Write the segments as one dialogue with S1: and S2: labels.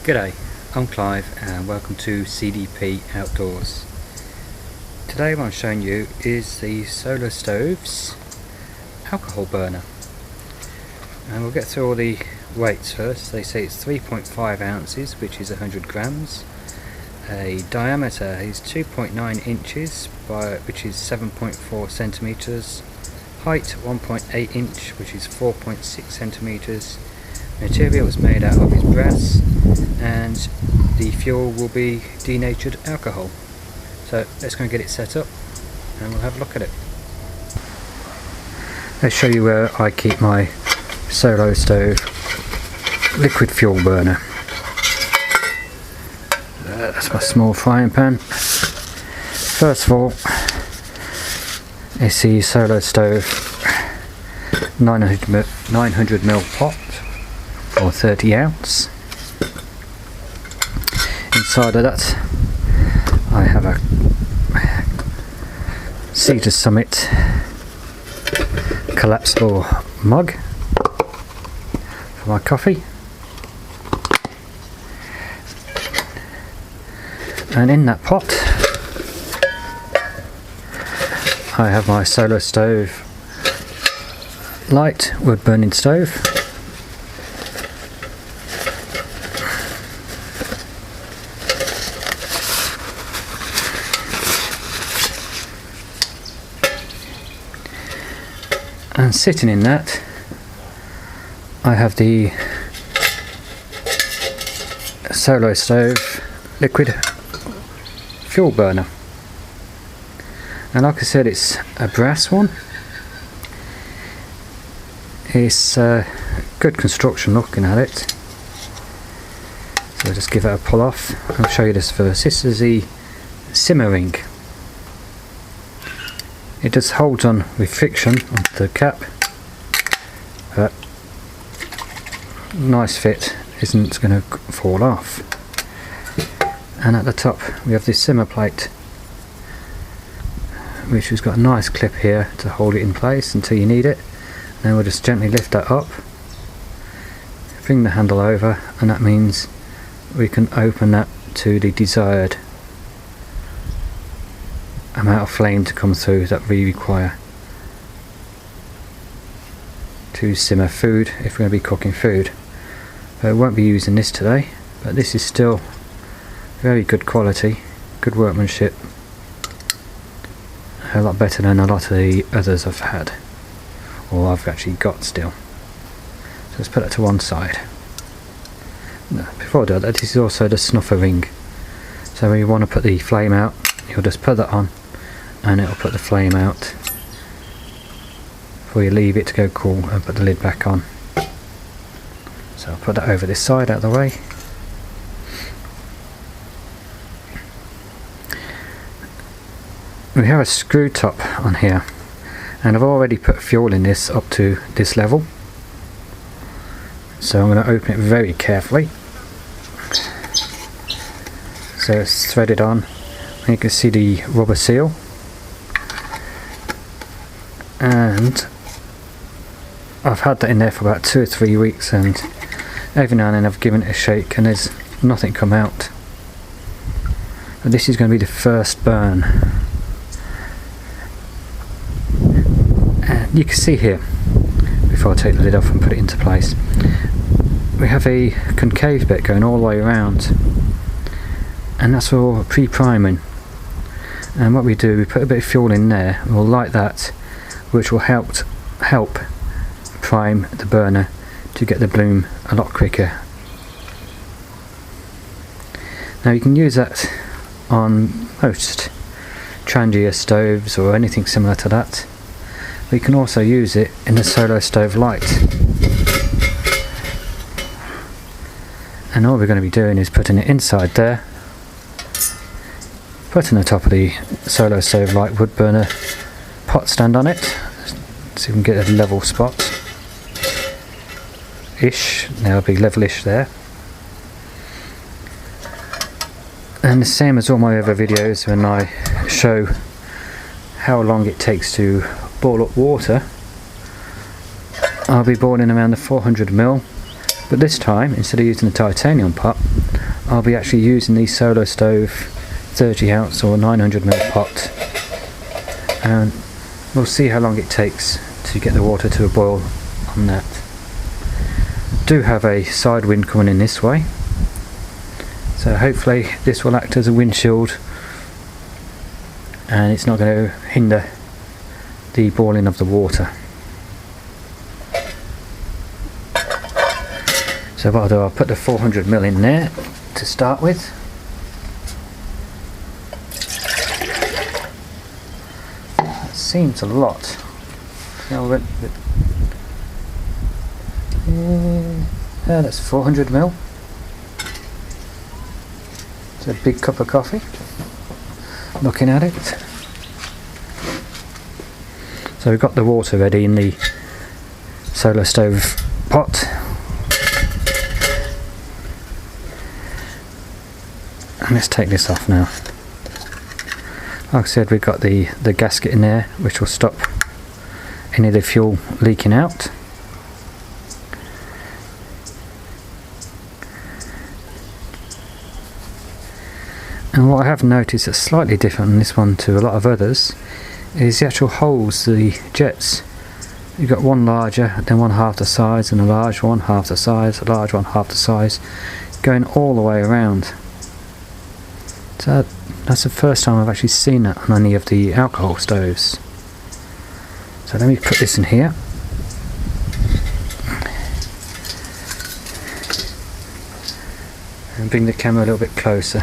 S1: G'day, I'm Clive and welcome to CDP Outdoors. Today what I'm showing you is the Solar Stove's alcohol burner. And we'll get through all the weights first. They say it's 3.5 ounces, which is 100 grams. A diameter is 2.9 inches, which is 7.4 centimeters. Height 1.8 inch, which is 4.6 centimeters. Material is made out of is brass, and the fuel will be denatured alcohol. So let's go and get it set up and we'll have a look at it. Let's show you where I keep my Solo Stove liquid fuel burner. That's my small frying pan. First of all, it's the Solo Stove 900ml pot, or 30 ounce. Inside of that I have a Cedar Summit collapsible mug for my coffee, and in that pot I have my Solar Stove light wood burning stove. And sitting in that I have the Solo Stove liquid fuel burner, and like I said, it's a brass one. It's good construction looking at it, so I'll just give it a pull off. I'll show you this first. This is the simmer ring. It just holds on with friction onto the cap, but nice fit, isn't going to fall off. And at the top we have this simmer plate, which has got a nice clip here to hold it in place until you need it. And then we'll just gently lift that up, bring the handle over, and that means we can open that to the desired amount of flame to come through that we require to simmer food if we're going to be cooking food. I won't be using this today, but this is still very good quality, good workmanship, a lot better than a lot of the others I've had, or I've actually got still. So let's put that to one side. No, before I do that, this is also the snuffer ring, so when you want to put the flame out, you'll just put that on and it'll put the flame out before you leave it to go cool and put the lid back on. So I'll put that over this side out of the way. We have a screw top on here, and I've already put fuel in this up to this level, so I'm going to open it very carefully. So it's threaded on, and you can see the rubber seal, and I've had that in there for about 2 or 3 weeks, and every now and then I've given it a shake and there's nothing come out. But this is going to be the first burn, and you can see here, before I take the lid off and put it into place, we have a concave bit going all the way around, and that's for pre-priming. And what we do, we put a bit of fuel in there, we'll light that, which will help prime the burner to get the bloom a lot quicker. Now you can use that on most Trangia stoves or anything similar to that. We can also use it in the Solo Stove light. And all we're going to be doing is putting it inside there, putting the top of the Solo Stove light wood burner pot stand on it, so we can get a level spot ish. Now it'll be levelish there. And the same as all my other videos, when I show how long it takes to boil up water, I'll be boiling around the 400ml But this time, instead of using the titanium pot, I'll be actually using the Solar Stove 30 ounce or 900ml pot, and we'll see how long it takes to get the water to a boil on that. Do have a side wind coming in this way, so hopefully this will act as a windshield and it's not going to hinder the boiling of the water. So what I'll do, I'll put the 400ml in there to start with. That seems a lot. Yeah, that's 400ml. It's a big cup of coffee. Looking at it. So we've got the water ready in the Solar Stove pot. And let's take this off now. Like I said, we've got the gasket in there, which will stop any of the fuel leaking out. And what I have noticed that's slightly different in this one to a lot of others is the actual holes, the jets. You've got one larger, then one half the size, and a large one half the size, a large one half the size, going all the way around. So that's the first time I've actually seen that on any of the alcohol stoves. So let me put this in here. And bring the camera a little bit closer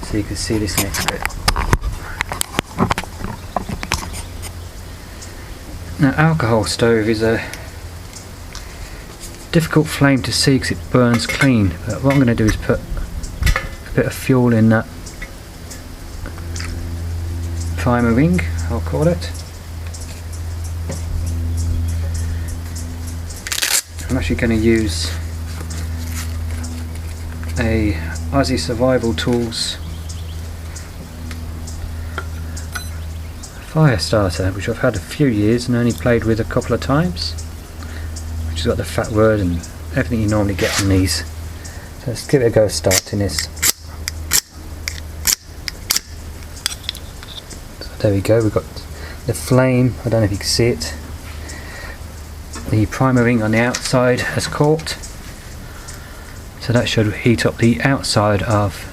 S1: so you can see this next bit. Now, alcohol stove is a difficult flame to see because it burns clean, but what I'm going to do is put a bit of fuel in that primer ring, I'll call it. I'm actually going to use a Aussie Survival Tools fire starter, which I've had a few years and only played with a couple of times, which has got the fat word and everything you normally get on these. So let's give it a go starting this. So there we go, we've got the flame, I don't know if you can see it. The primer ring on the outside has caught, so that should heat up the outside of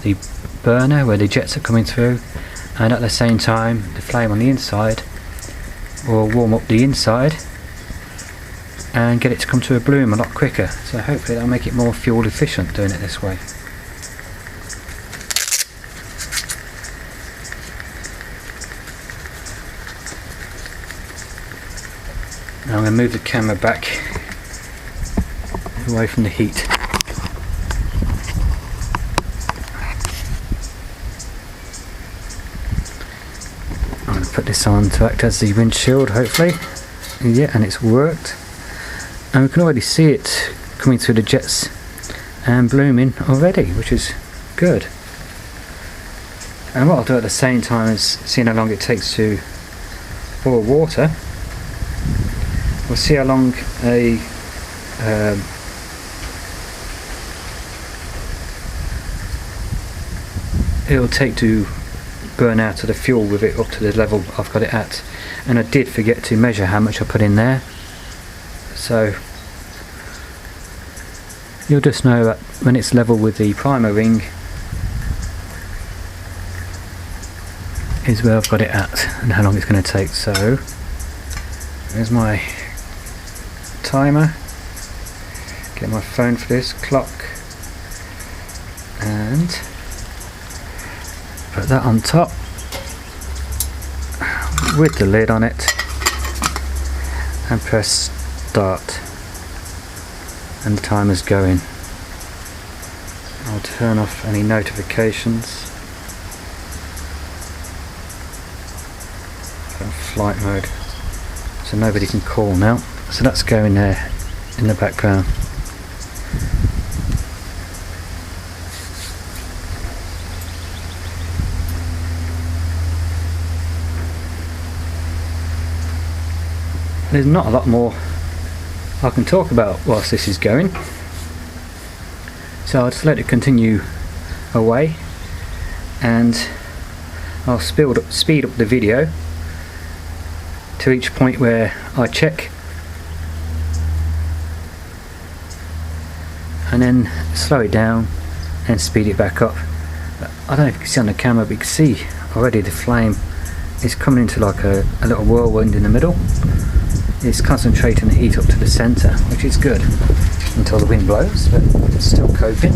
S1: the burner where the jets are coming through, and at the same time the flame on the inside will warm up the inside and get it to come to a bloom a lot quicker. So hopefully that'll make it more fuel efficient doing it this way. Now I'm going to move the camera back away from the heat. I'm going to put this on to act as the windshield, hopefully. Yeah, and it's worked. And we can already see it coming through the jets and blooming already, which is good. And what I'll do at the same time is seeing how long it takes to boil water. We'll see how long it'll take to burn out of the fuel with it up to the level I've got it at. And I did forget to measure how much I put in there, so you'll just know that when it's level with the primer ring is where I've got it at and how long it's going to take. So there's my timer, get my phone for this, clock, and put that on top with the lid on it and press start, and the timer's going. I'll turn off any notifications, flight mode, so nobody can call now. So that's going there in the background. There's not a lot more I can talk about whilst this is going, so I'll just let it continue away, and I'll speed up the video to each point where I check, and then slow it down and speed it back up. I don't know if you can see on the camera, but you can see already the flame is coming into like a little whirlwind in the middle. It's concentrating the heat up to the centre, which is good until the wind blows, but it's still coping.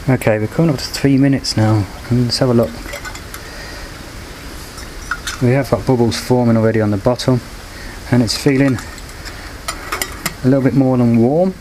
S1: Okay, we're coming up to 3 minutes now, and let's have a look. We have got bubbles forming already on the bottom, and it's feeling a little bit more than warm.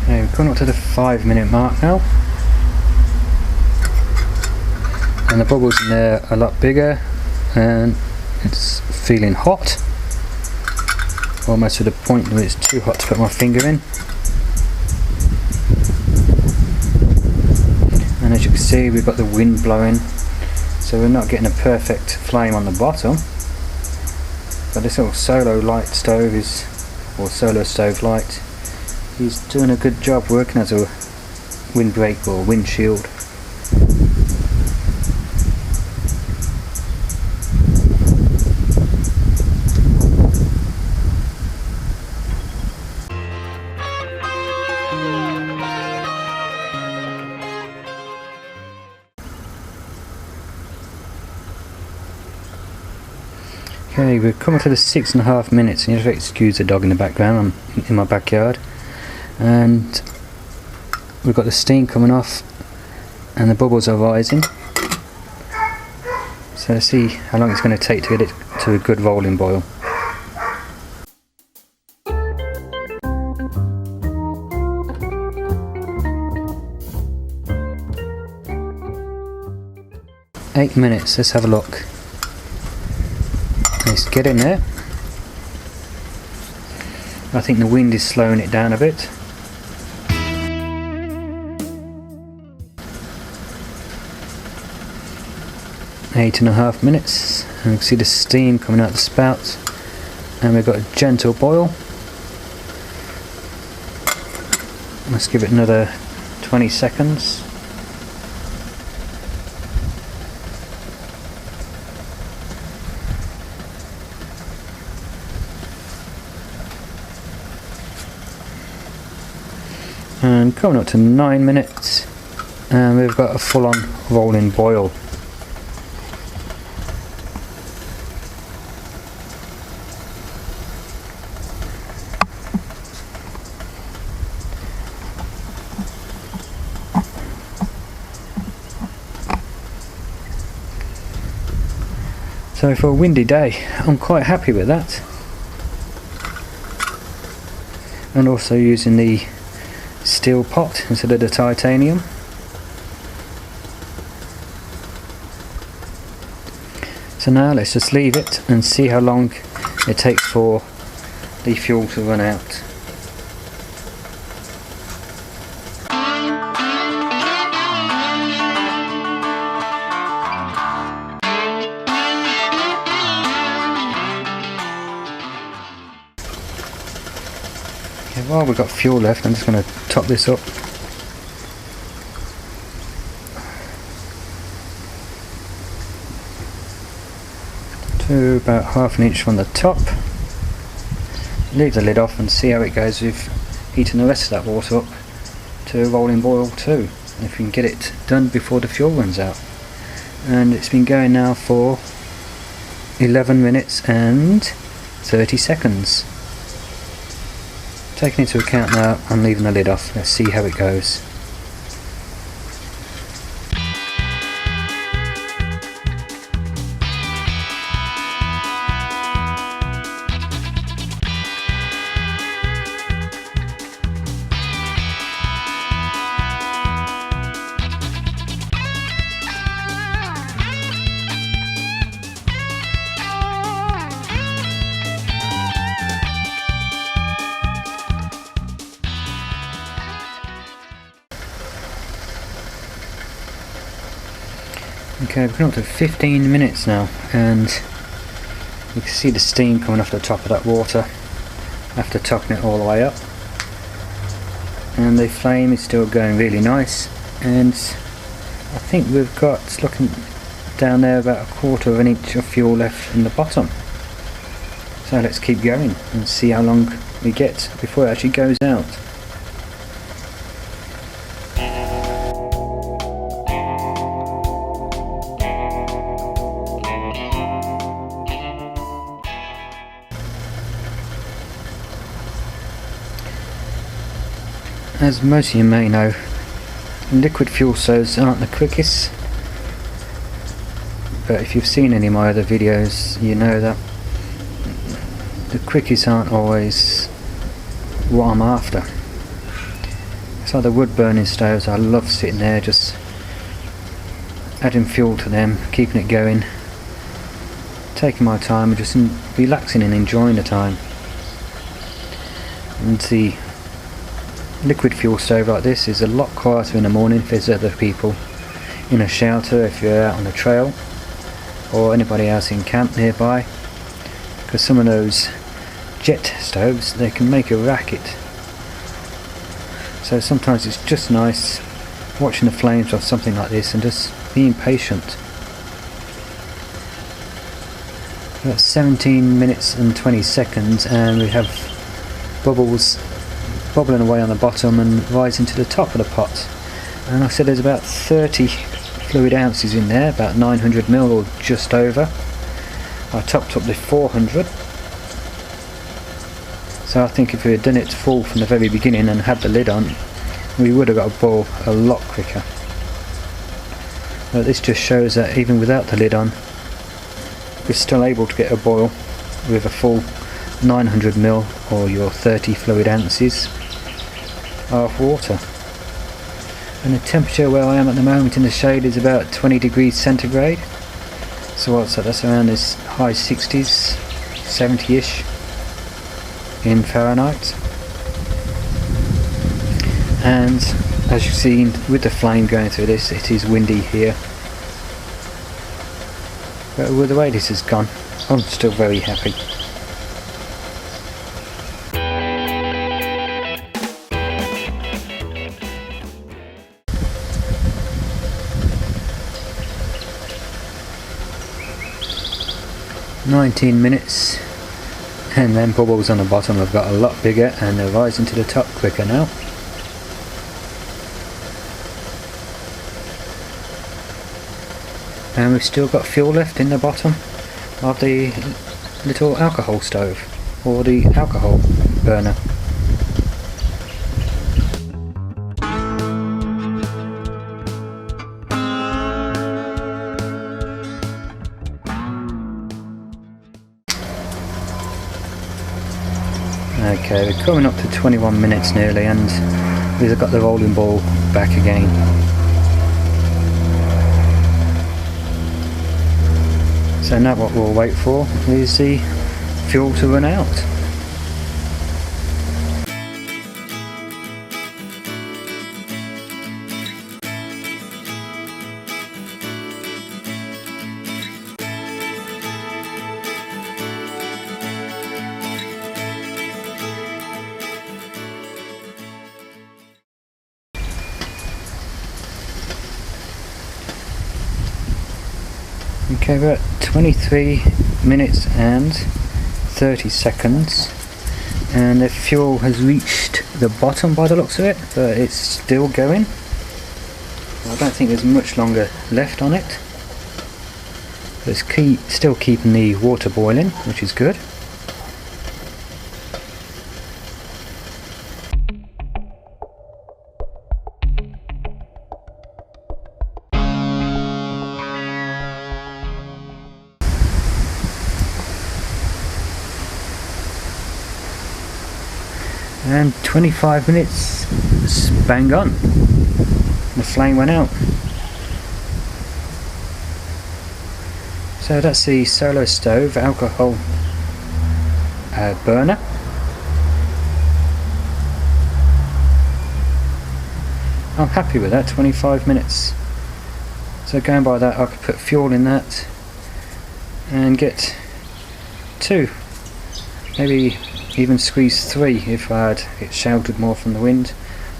S1: We're coming up to the 5 minute mark now, and the bubbles in there are a lot bigger, and it's feeling hot, almost to the point where it's too hot to put my finger in. And as you can see, we've got the wind blowing, so we're not getting a perfect flame on the bottom, but this little solo light stove is, or solo stove light, he's doing a good job working as a windbreak or windshield. Okay, we're coming to the 6.5 minutes, and you have to excuse the dog in the background. I'm in my backyard, and we've got the steam coming off and the bubbles are rising, so let's see how long it's going to take to get it to a good rolling boil. Eight minutes, let's have a look. Let's get in there. I think the wind is slowing it down a bit. Eight and a half minutes, and we can see the steam coming out the spout, and we've got a gentle boil. Let's give it another 20 seconds. And coming up to 9 minutes, and we've got a full-on rolling boil. So for a windy day, I'm quite happy with that. And also using the steel pot instead of the titanium. So now let's just leave it and see how long it takes for the fuel to run out. Okay, while we've got fuel left, I'm just going to top this up. To about 1/2 inch from the top. Leave the lid off and see how it goes with heating the rest of that water up to a rolling boil too. If we can get it done before the fuel runs out. And it's been going now for 11 minutes and 30 seconds. Taking into account now, I'm leaving the lid off. Let's see how it goes. Okay, we've gone up to 15 minutes now, and you can see the steam coming off the top of that water after topping it all the way up, and the flame is still going really nice. And I think we've got, looking down there, about 1/4 of an inch of fuel left in the bottom. So let's keep going and see how long we get before it actually goes out. As most of you may know, liquid fuel stoves aren't the quickest, but if you've seen any of my other videos, you know that the quickies aren't always what I'm after. So the wood burning stoves, I love sitting there just adding fuel to them, keeping it going, taking my time and just relaxing and enjoying the time. And the liquid fuel stove like this is a lot quieter in the morning if there's other people in a shelter, if you're out on a trail, or anybody else in camp nearby, because some of those jet stoves, they can make a racket. So sometimes it's just nice watching the flames of something like this and just being patient. About 17 minutes and 20 seconds and we have bubbles bubbling away on the bottom and rising to the top of the pot. And I said there's about 30 fluid ounces in there, about 900 ml or just over. I topped up the 400. So I think if we had done it full from the very beginning and had the lid on, we would have got a boil a lot quicker. But this just shows that even without the lid on, we're still able to get a boil with a full 900 ml or your 30 fluid ounces of water. And the temperature where I am at the moment in the shade is about 20 degrees centigrade. So what's that? That's around this high 60s, 70ish in Fahrenheit. And as you've seen with the flame going through this, it is windy here. But with the way this has gone, I'm still very happy. "19 minutes, and then bubbles on the bottom have got a lot bigger and they're rising to the top quicker now. And we've still got fuel left in the bottom of the little alcohol stove or the alcohol burner. Okay, we're coming up to 21 minutes nearly and we've got the rolling ball back again. So now what we'll wait for is the fuel to run out. Okay, we're at 23 minutes and 30 seconds and the fuel has reached the bottom by the looks of it, but it's still going. I don't think there's much longer left on it. But it's still keeping the water boiling, which is good. and 25 minutes bang on, the flame went out. So that's the Solo Stove alcohol burner. I'm happy with that, 25 minutes. So going by that, I could put fuel in that and get 2, maybe even squeeze 3 if I had it sheltered more from the wind,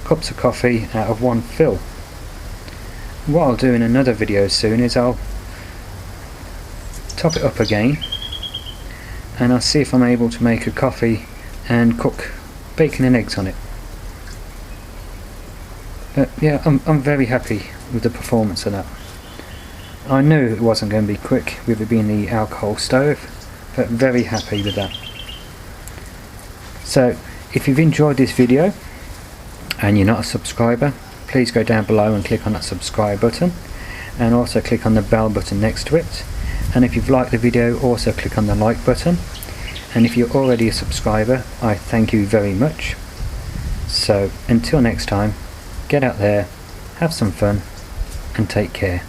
S1: cups of coffee out of 1 fill. What I'll do in another video soon is I'll top it up again and I'll see if I'm able to make a coffee and cook bacon and eggs on it. But yeah, I'm very happy with the performance of that. I knew it wasn't going to be quick with it being the alcohol stove, but very happy with that. So if you've enjoyed this video and you're not a subscriber, please go down below and click on that subscribe button, and also click on the bell button next to it. And if you've liked the video, also click on the like button. And if you're already a subscriber, I thank you very much. So until next time, get out there, have some fun, and take care.